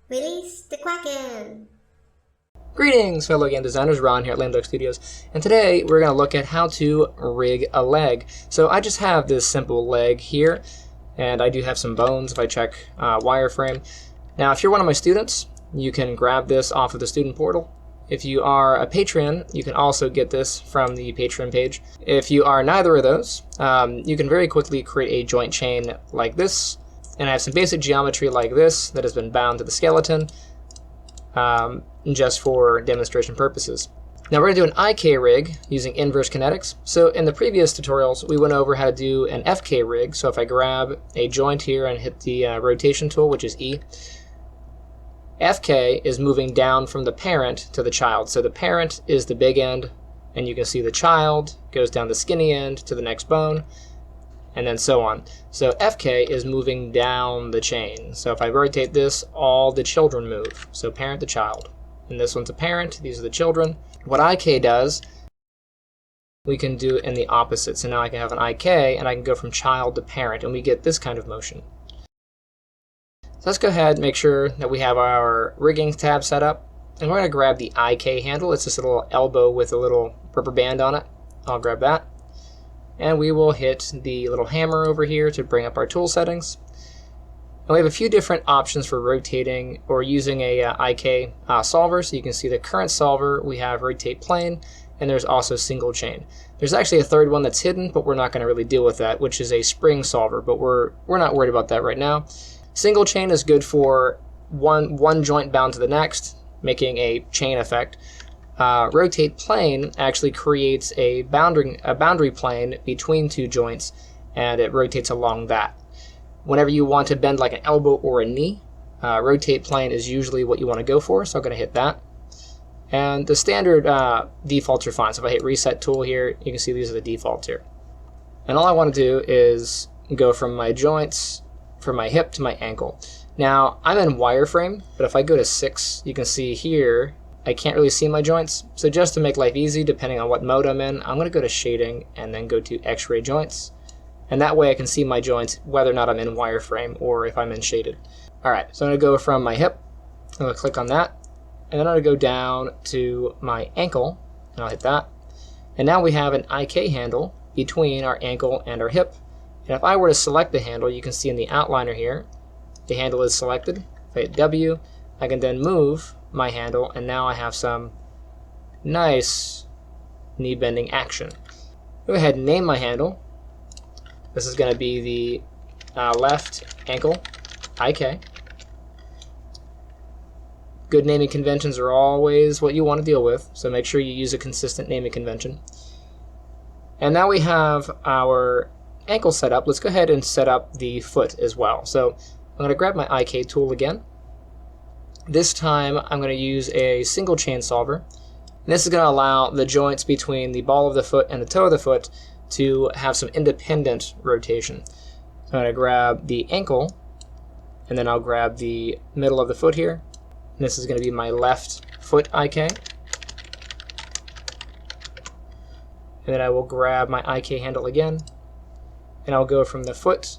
Release the Kraken! Greetings, fellow game designers. Ron here at Lame Duck Studios, and today we're going to look at how to rig a leg. So I just have this simple leg here, and I do have some bones if I check wireframe. Now, if you're one of my students, you can grab this off of the student portal. If you are a patron, you can also get this from the Patreon page. If you are neither of those, you can very quickly create a joint chain like this, and I have some basic geometry like this that has been bound to the skeleton. Just for demonstration purposes. Now we're going to do an IK rig using inverse kinetics. So in the previous tutorials, we went over how to do an FK rig. So if I grab a joint here and hit the rotation tool, which is E, FK is moving down from the parent to the child. So the parent is the big end, and you can see the child goes down the skinny end to the next bone, and then so on. So FK is moving down the chain. So if I rotate this, all the children move. So parent to child. And this one's a parent, these are the children. What IK does, we can do in the opposite. So now I can have an IK, and I can go from child to parent, and we get this kind of motion. So let's go ahead and make sure that we have our rigging tab set up. And we're going to grab the IK handle. It's just a little elbow with a little rubber band on it. I'll grab that. And we will hit the little hammer over here to bring up our tool settings. And we have a few different options for rotating or using a IK solver. So you can see the current solver, we have rotate plane, and there's also single chain. There's actually a third one that's hidden, but we're not going to really deal with that, which is a spring solver, but we're not worried about that right now. Single chain is good for one joint bound to the next, making a chain effect. Rotate plane actually creates a boundary plane between two joints, and it rotates along that. Whenever you want to bend like an elbow or a knee, rotate plane is usually what you want to go for, so I'm going to hit that. And the standard defaults are fine. So if I hit reset tool here, you can see these are the defaults here. And all I want to do is go from my joints, from my hip to my ankle. Now, I'm in wireframe, but if I go to 6, you can see here, I can't really see my joints. So just to make life easy, depending on what mode I'm in, I'm going to go to shading and then go to X-ray joints. And that way I can see my joints whether or not I'm in wireframe or if I'm in shaded. Alright, so I'm going to go from my hip, I'm going to click on that, and then I'm going to go down to my ankle, and I'll hit that. And now we have an IK handle between our ankle and our hip. And if I were to select the handle, you can see in the outliner here, the handle is selected. If I hit W, I can then move my handle, and now I have some nice knee bending action. Go ahead and name my handle. This is going to be the left ankle, IK. Good naming conventions are always what you want to deal with, so make sure you use a consistent naming convention. And now we have our ankle set up. Let's go ahead and set up the foot as well. So I'm going to grab my IK tool again. This time I'm going to use a single chain solver. And this is going to allow the joints between the ball of the foot and the toe of the foot to have some independent rotation. So I'm going to grab the ankle, and then I'll grab the middle of the foot here. And this is going to be my left foot IK. And then I will grab my IK handle again, and I'll go from the foot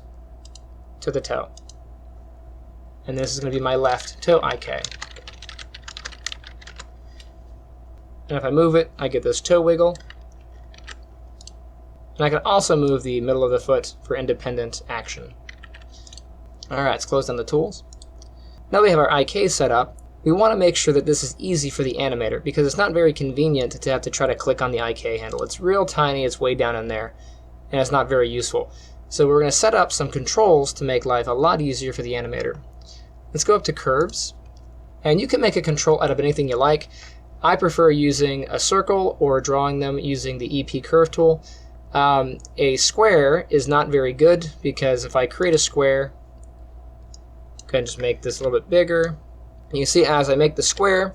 to the toe. And this is going to be my left toe IK. And if I move it, I get this toe wiggle. And I can also move the middle of the foot for independent action. Alright, let's close down the tools. Now we have our IK set up. We want to make sure that this is easy for the animator, because it's not very convenient to have to try to click on the IK handle. It's real tiny, it's way down in there, and it's not very useful. So we're going to set up some controls to make life a lot easier for the animator. Let's go up to curves, and you can make a control out of anything you like. I prefer using a circle or drawing them using the EP curve tool. A square is not very good, because if I create a square, I can just make this a little bit bigger. You see, as I make the square,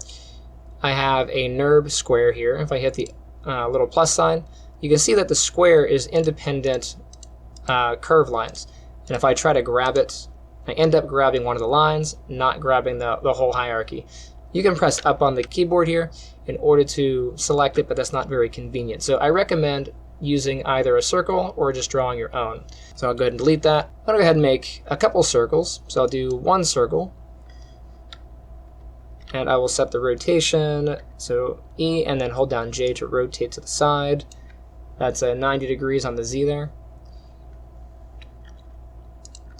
I have a NURB square here. If I hit the little plus sign, you can see that the square is independent curve lines. And if I try to grab it, I end up grabbing one of the lines, not grabbing the whole hierarchy. You can press up on the keyboard here in order to select it, but that's not very convenient. So I recommend using either a circle or just drawing your own. So I'll go ahead and delete that. I'm going to go ahead and make a couple circles. So I'll do one circle. and I will set the rotation, so E, and then hold down J to rotate to the side. That's 90 degrees on the Z there.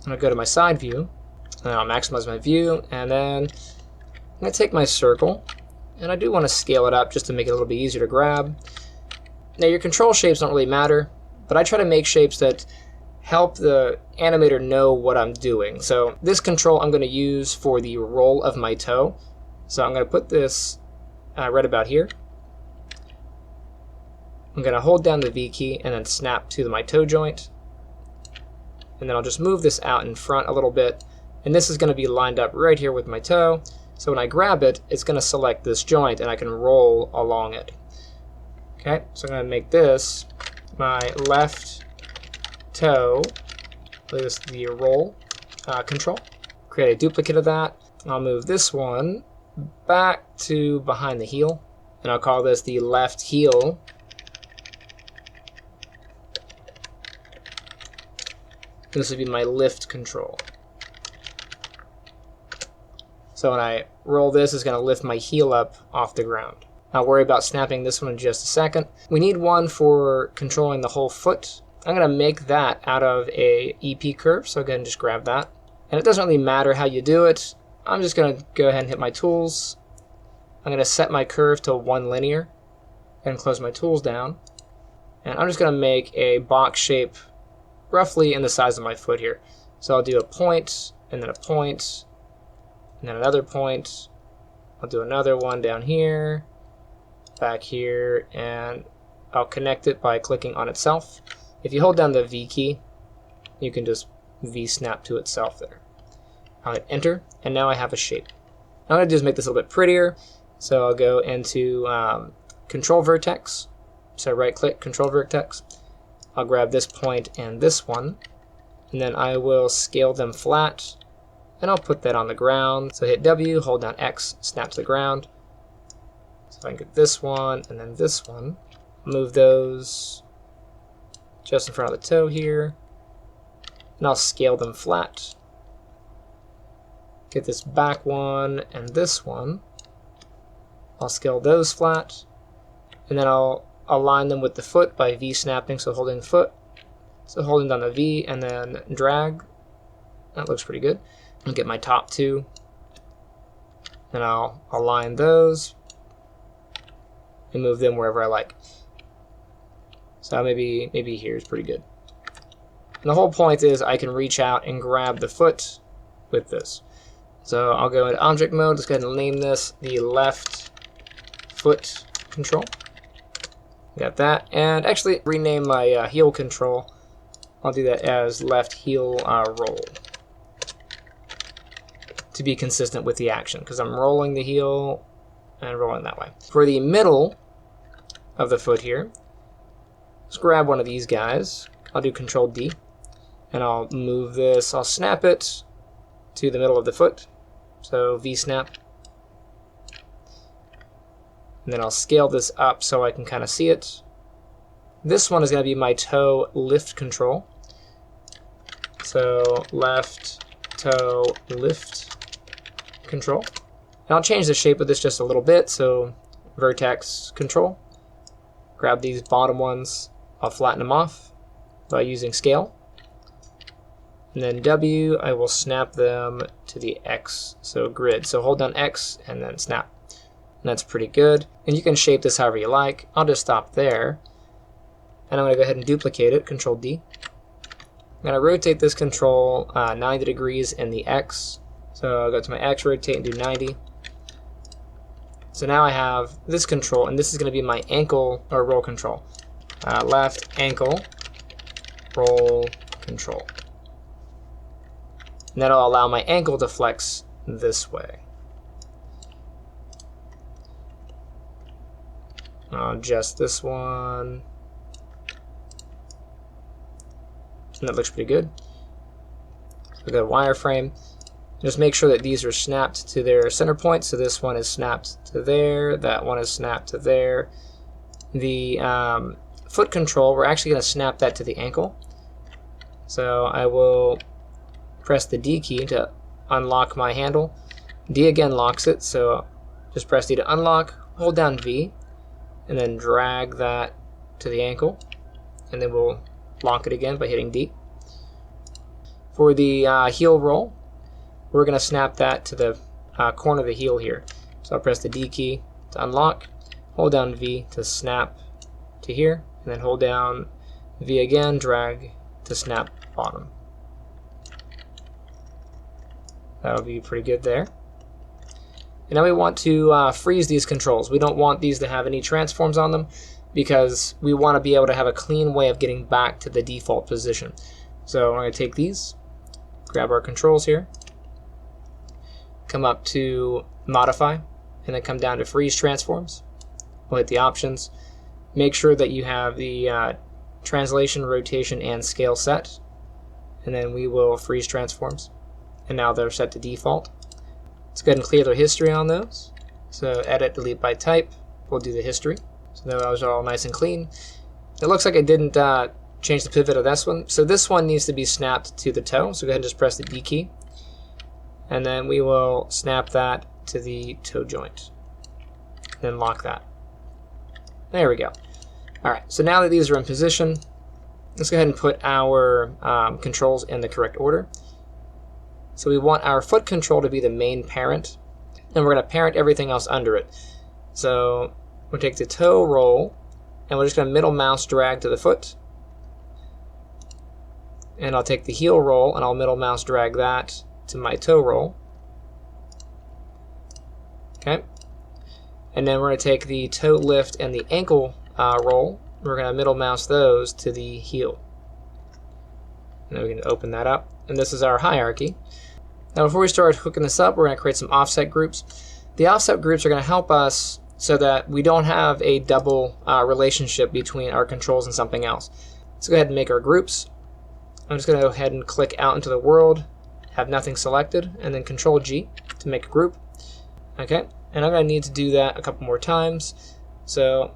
I'm going to go to my side view, and I'll maximize my view, and then I'm going to take my circle, and I do want to scale it up just to make it a little bit easier to grab. Now your control shapes don't really matter, but I try to make shapes that help the animator know what I'm doing. So this control I'm going to use for the roll of my toe. So I'm going to put this right about here. I'm going to hold down the V key and then snap to my toe joint. And then I'll just move this out in front a little bit. And this is going to be lined up right here with my toe. So when I grab it, it's going to select this joint and I can roll along it. Okay, so I'm going to make this my left toe. This is the roll control. Create a duplicate of that. I'll move this one back to behind the heel, and I'll call this the left heel. This would be my lift control. So when I roll this, it's going to lift my heel up off the ground. I'll worry about snapping this one in just a second. We need one for controlling the whole foot. I'm going to make that out of a EP curve, so go ahead and just grab that. And it doesn't really matter how you do it. I'm just going to go ahead and hit my tools. I'm going to set my curve to 1 linear and close my tools down. And I'm just going to make a box shape roughly in the size of my foot here. So I'll do a point, and then a point, and then another point. I'll do another one down here, back here, and I'll connect it by clicking on itself. If you hold down the V key, you can just V snap to itself there. I'll hit enter, and now I have a shape. Now what I'm going to do is make this a little bit prettier. So I'll go into control vertex. So right click, control vertex. I'll grab this point and this one, and then I will scale them flat, and I'll put that on the ground. So hit W, hold down X, snap to the ground. So I can get this one and then this one. Move those just in front of the toe here, and I'll scale them flat. Get this back one and this one. I'll scale those flat, and then I'll align them with the foot by V snapping, so holding the foot. So holding down the V and then drag. That looks pretty good. I'll get my top two, and I'll align those and move them wherever I like. So maybe here is pretty good. And the whole point is I can reach out and grab the foot with this. So I'll go into object mode. Let's go ahead and name this the left foot control. Got that. And actually rename my heel control. I'll do that as left heel roll to be consistent with the action, because I'm rolling the heel and rolling that way. For the middle of the foot here, let's grab one of these guys. I'll do Control D, and I'll move this. I'll snap it to the middle of the foot. So V snap. And then I'll scale this up so I can kind of see it. This one is going to be my toe lift control. So left toe lift control. And I'll change the shape of this just a little bit. So vertex control. Grab these bottom ones. I'll flatten them off by using scale. And then W, I will snap them to the X, so grid. So hold down X and then snap. And that's pretty good. And you can shape this however you like. I'll just stop there. And I'm going to go ahead and duplicate it, Control D. I'm going to rotate this control 90 degrees in the X. So I'll go to my X, rotate, and do 90. So now I have this control, and this is going to be my ankle or roll control. Left ankle roll control. And that'll allow my ankle to flex this way. I'll adjust this one. And that looks pretty good. So we got a wireframe. Just make sure that these are snapped to their center point. So this one is snapped to there. That one is snapped to there. The foot control, we're actually going to snap that to the ankle. So I will press the D key to unlock my handle. D again locks it, so just press D to unlock, hold down V, and then drag that to the ankle, and then we'll lock it again by hitting D. For the heel roll, we're going to snap that to the corner of the heel here. So I'll press the D key to unlock, hold down V to snap to here, and then hold down V again, drag to snap bottom. That'll be pretty good there. And now we want to freeze these controls. We don't want these to have any transforms on them because we want to be able to have a clean way of getting back to the default position. So I'm going to take these, grab our controls here, come up to modify, and then come down to freeze transforms. We'll hit the options. Make sure that you have the translation, rotation, and scale set, and then we will freeze transforms. And now they're set to default. Let's go ahead and clear the history on those. So edit, delete by type. We'll do the history. So those are all nice and clean. It looks like I didn't change the pivot of this one. So this one needs to be snapped to the toe. So go ahead and just press the D key. And then we will snap that to the toe joint. Then lock that. There we go. Alright, so now that these are in position, let's go ahead and put our controls in the correct order. So we want our foot control to be the main parent, and we're going to parent everything else under it. So we'll take the toe roll, and we're just going to middle mouse drag to the foot. And I'll take the heel roll, and I'll middle mouse drag that to my toe roll. Okay. And then we're going to take the toe lift and the ankle roll. We're going to middle mouse those to the heel. And then we can open that up. And this is our hierarchy. Now before we start hooking this up, we're going to create some offset groups. The offset groups are going to help us so that we don't have a double relationship between our controls and something else. Let's go ahead and make our groups. I'm just going to go ahead and click out into the world, have nothing selected, and then Control G to make a group. Okay, and I'm going to need to do that a couple more times. So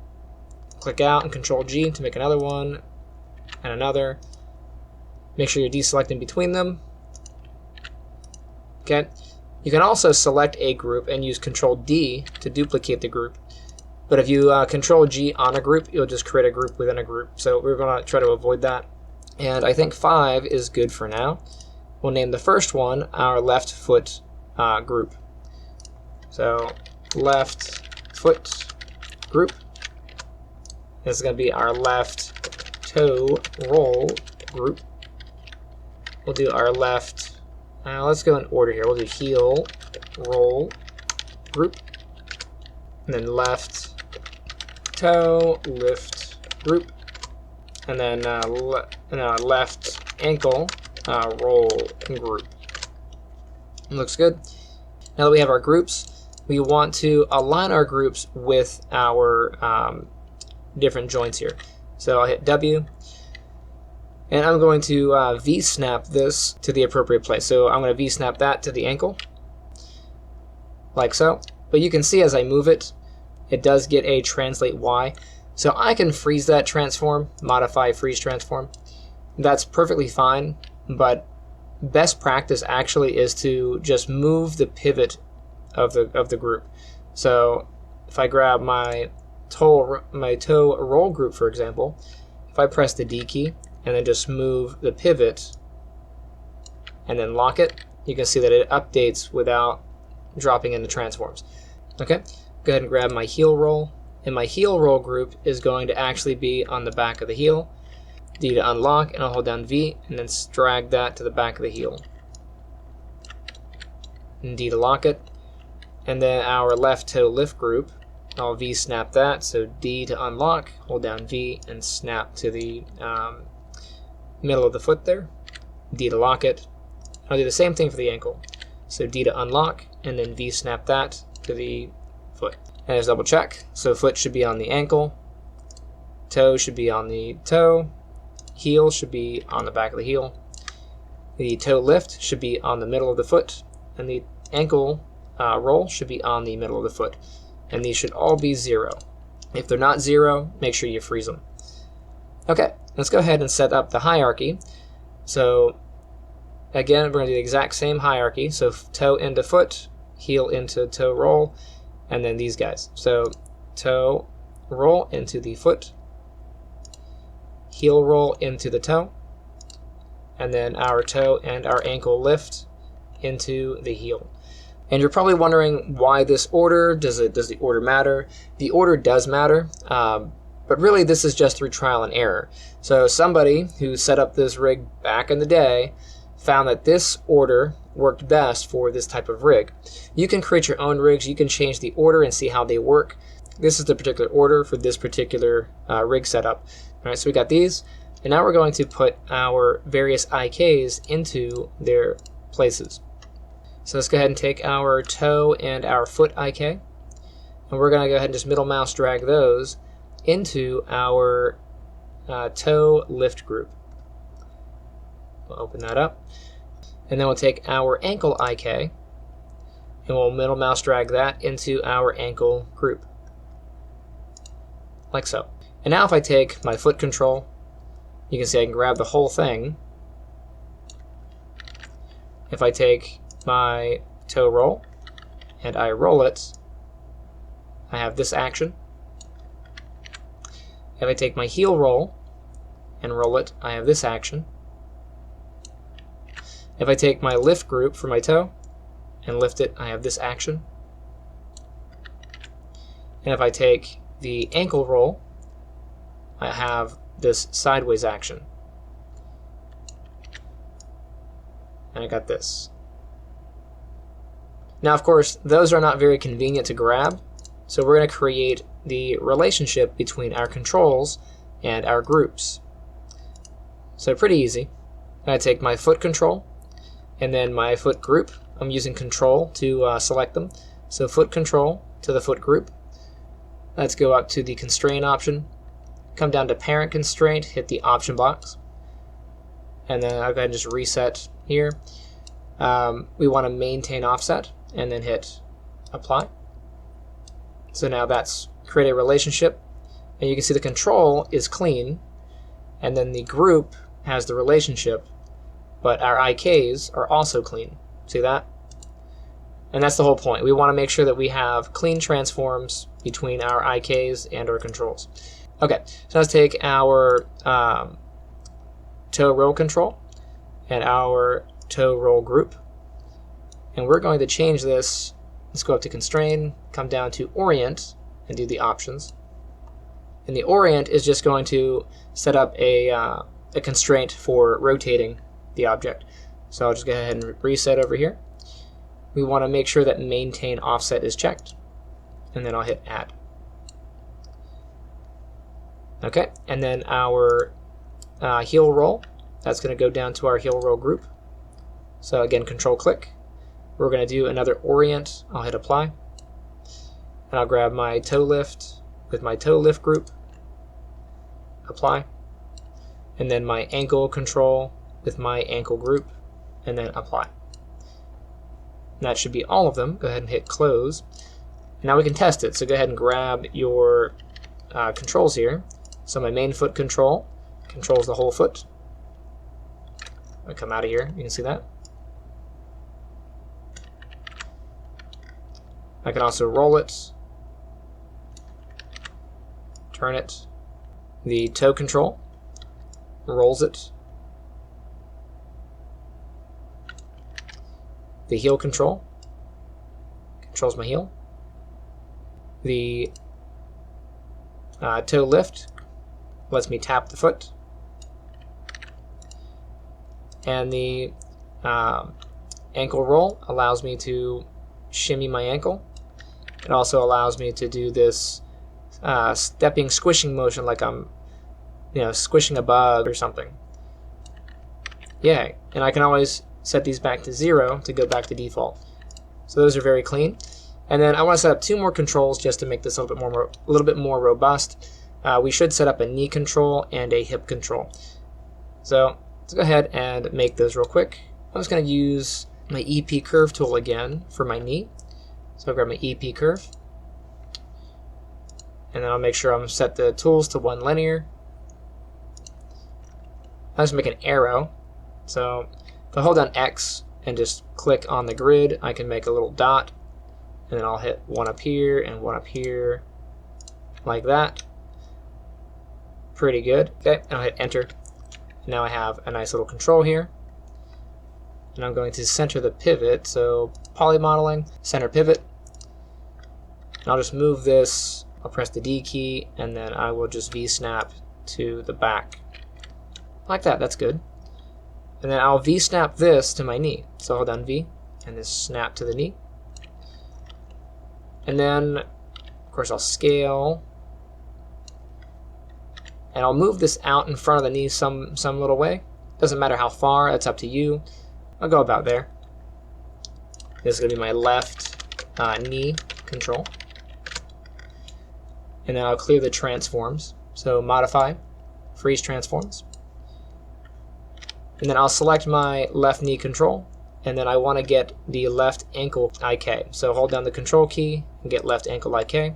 click out and Control G to make another one and another. Make sure you're deselecting between them. Okay. You can also select a group and use Control D to duplicate the group. But if you Control G on a group, you'll just create a group within a group. So we're going to try to avoid that. And I think 5 is good for now. We'll name the first one our left foot group. So left foot group. This is going to be our left toe roll group. We'll do our left, let's go in order here. We'll do heel roll group. And then left toe lift group. And then left ankle roll group. Looks good. Now that we have our groups, we want to align our groups with our different joints here. So I'll hit W, and I'm going to V-snap this to the appropriate place. So I'm going to V-snap that to the ankle, like so. But you can see as I move it, it does get a translate Y. So I can freeze that transform, modify freeze transform. That's perfectly fine, but best practice actually is to just move the pivot of the group. So if I grab my toe roll group, for example, if I press the D key and then just move the pivot and then lock it, you can see that it updates without dropping into transforms. Okay, go ahead and grab my heel roll, and my heel roll group is going to actually be on the back of the heel. D to unlock, and I'll hold down V and then drag that to the back of the heel. And D to lock it. And then our left toe lift group, I'll V snap that, so D to unlock, hold down V and snap to the middle of the foot there. D to lock it. I'll do the same thing for the ankle. So D to unlock and then V snap that to the foot. And just double check. So foot should be on the ankle, toe should be on the toe, heel should be on the back of the heel, the toe lift should be on the middle of the foot, and the ankle roll should be on the middle of the foot. And these should all be 0. If they're not 0, make sure you freeze them. Okay, let's go ahead and set up the hierarchy. So again, we're going to do the exact same hierarchy. So toe into foot, heel into toe roll, and then these guys. So toe roll into the foot, heel roll into the toe, and then our toe and our ankle lift into the heel. And you're probably wondering why this order. Does the order matter? The order does matter, but really this is just through trial and error. So somebody who set up this rig back in the day found that this order worked best for this type of rig. You can create your own rigs. You can change the order and see how they work. This is the particular order for this particular rig setup. All right, so we got these, and now we're going to put our various IKs into their places. So let's go ahead and take our toe and our foot IK, and we're going to go ahead and just middle mouse drag those into our toe lift group. We'll open that up, and then we'll take our ankle IK, and we'll middle mouse drag that into our ankle group, like so. And now if I take my foot control, you can see I can grab the whole thing. If I take my toe roll and I roll it, I have this action. If I take my heel roll and roll it, I have this action. If I take my lift group for my toe and lift it, I have this action. And if I take the ankle roll, I have this sideways action. And I got this. Now, of course, those are not very convenient to grab, so we're going to create the relationship between our controls and our groups. So pretty easy. I take my foot control and then my foot group. I'm using control to select them. So foot control to the foot group. Let's go up to the constraint option, come down to parent constraint, hit the option box, and then I'll go ahead and just reset here. We want to maintain offset and then hit apply. So now that's create a relationship, and you can see the control is clean, and then the group has the relationship, but our IKs are also clean. See that? And that's the whole point. We want to make sure that we have clean transforms between our IKs and our controls. Okay, so let's take our toe roll control and our toe roll group, and we're going to change this. Let's go up to constrain, come down to orient, and do the options. And the orient is just going to set up a constraint for rotating the object. So I'll just go ahead and reset over here. We want to make sure that maintain offset is checked, and then I'll hit add. Okay, and then our heel roll, that's going to go down to our heel roll group. So again, control click. We're going to do another orient. I'll hit apply. And I'll grab my toe lift with my toe lift group, apply. And then my ankle control with my ankle group, and then apply. And that should be all of them. Go ahead and hit close. And now we can test it. So go ahead and grab your controls here. So my main foot control controls the whole foot. I come out of here, you can see that. I can also roll it, turn it. The toe control rolls it. The heel control controls my heel. The toe lift lets me tap the foot. And the ankle roll allows me to shimmy my ankle. It also allows me to do this stepping, squishing motion like I'm squishing a bug or something. Yay. And I can always set these back to 0 to go back to default. So those are very clean. And then I want to set up 2 more controls just to make this a little bit more robust. We should set up a knee control and a hip control. So let's go ahead and make those real quick. I'm just going to use my EP curve tool again for my knee. So I'll grab my EP curve, and then I'll make sure I'm set the tools to 1 linear. I'll just make an arrow. So if I hold down X and just click on the grid, I can make a little dot. and then I'll hit one up here and one up here, like that. Pretty good. Okay, and I'll hit enter. Now I have a nice little control here. And I'm going to center the pivot, so poly modeling, center pivot. And I'll just move this, I'll press the D key, and then I will just V-snap to the back. Like that, that's good. And then I'll V-snap this to my knee. So hold down V, and this snap to the knee. And then, of course, I'll scale. And I'll move this out in front of the knee some little way. Doesn't matter how far, that's up to you. I'll go about there. This is going to be my left knee control. And then I'll clear the transforms. So modify, freeze transforms. And then I'll select my left knee control. And then I want to get the left ankle IK. So hold down the control key and get left ankle IK.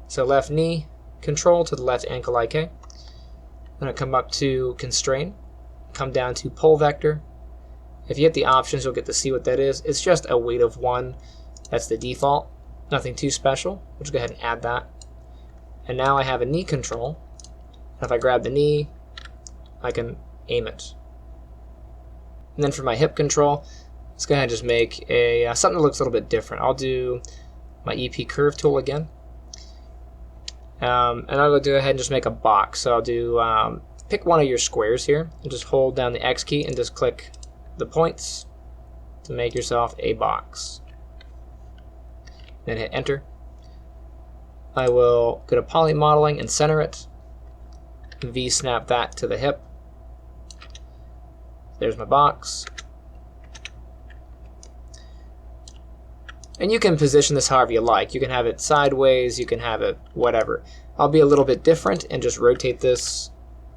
So left knee control to the left ankle IK. Then I come up to constrain, come down to pole vector. If you hit the options, you'll get to see what that is. It's just a weight of 1. That's the default. Nothing too special. We'll just go ahead and add that. And now I have a knee control. And if I grab the knee, I can aim it. And then for my hip control, let's go ahead and just make a something that looks a little bit different. I'll do my EP curve tool again. And I'll go ahead and just make a box. So I'll do, pick one of your squares here, and just hold down the X key and just click the points to make yourself a box. Then hit enter. I will go to poly modeling and center it. V-snap that to the hip. There's my box. And you can position this however you like. You can have it sideways, you can have it whatever. I'll be a little bit different and just rotate this.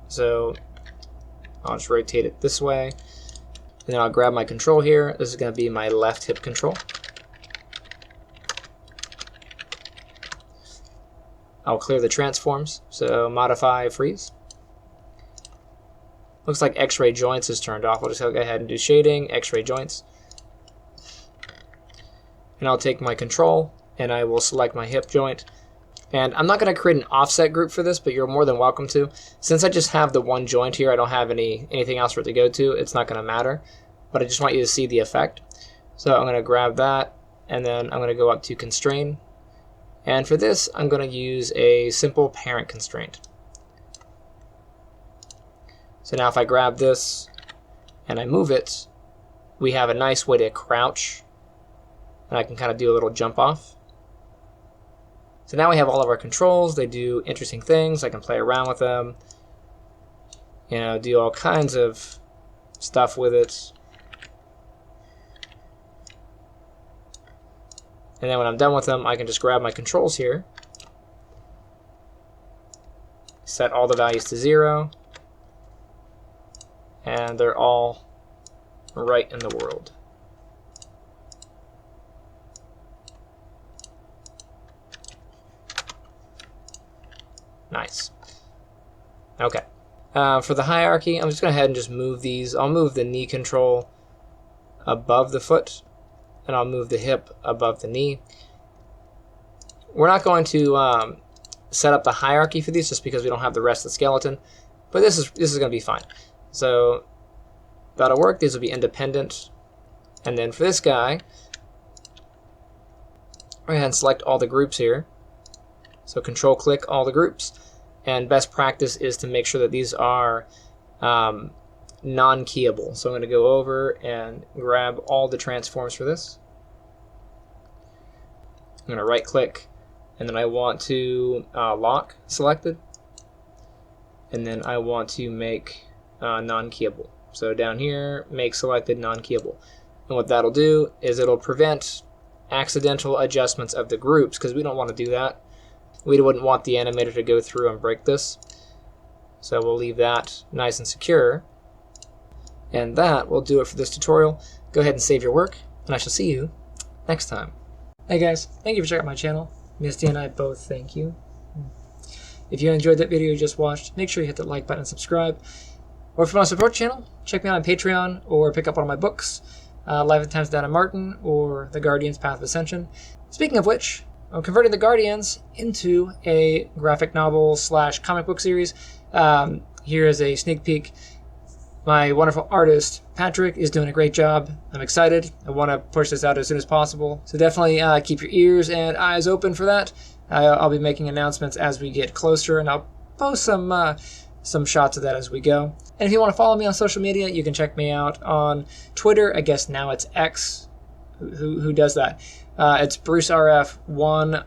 So I'll just rotate it this way. And then I'll grab my control here. This is going to be my left hip control. I'll clear the transforms. So modify, freeze. Looks like X-ray joints is turned off. I'll just go ahead and do shading, X-ray joints. And I'll take my control and I will select my hip joint. And I'm not going to create an offset group for this, but you're more than welcome to. Since I just have the one joint here, I don't have anything else for it to go to. It's not going to matter, but I just want you to see the effect. So I'm going to grab that, and then I'm going to go up to constrain. And for this, I'm going to use a simple parent constraint. So now if I grab this and I move it, we have a nice way to crouch. And I can kind of do a little jump off. So now we have all of our controls. They do interesting things. I can play around with them. You know, do all kinds of stuff with it. And then when I'm done with them, I can just grab my controls here. Set all the values to 0. And they're all right in the world. Nice. Okay. For the hierarchy, I'm just going to go ahead and just move these. I'll move the knee control above the foot, and I'll move the hip above the knee. We're not going to set up the hierarchy for these just because we don't have the rest of the skeleton, but this is going to be fine. So that'll work. These will be independent. And then for this guy, go ahead and select all the groups here. So control click all the groups. And best practice is to make sure that these are non-keyable. So I'm going to go over and grab all the transforms for this. I'm going to right click, and then I want to lock selected. And then I want to make non-keyable. So down here, make selected non-keyable. And what that'll do is it'll prevent accidental adjustments of the groups, because we don't want to do that. We wouldn't want the animator to go through and break this. So we'll leave that nice and secure. And that will do it for this tutorial. Go ahead and save your work, and I shall see you next time. Hey guys, thank you for checking out my channel. Misty and I both thank you. If you enjoyed that video you just watched, make sure you hit that like button and subscribe. Or if you want to support the channel, check me out on Patreon or pick up one of my books. Life and Times Down in Marton, or The Guardian's Path of Ascension. Speaking of which, I'm converting The Guardians into a graphic novel / comic book series. Here is a sneak peek. My wonderful artist, Patrick, is doing a great job. I'm excited. I want to push this out as soon as possible. So definitely keep your ears and eyes open for that. I'll be making announcements as we get closer, and I'll post some shots of that as we go. And if you want to follow me on social media, you can check me out on Twitter. I guess now it's X. Who does that? It's BruceRF1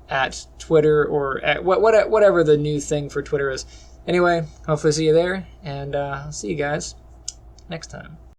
at Twitter, or at whatever the new thing for Twitter is. Anyway, hopefully see you there, and I'll see you guys next time.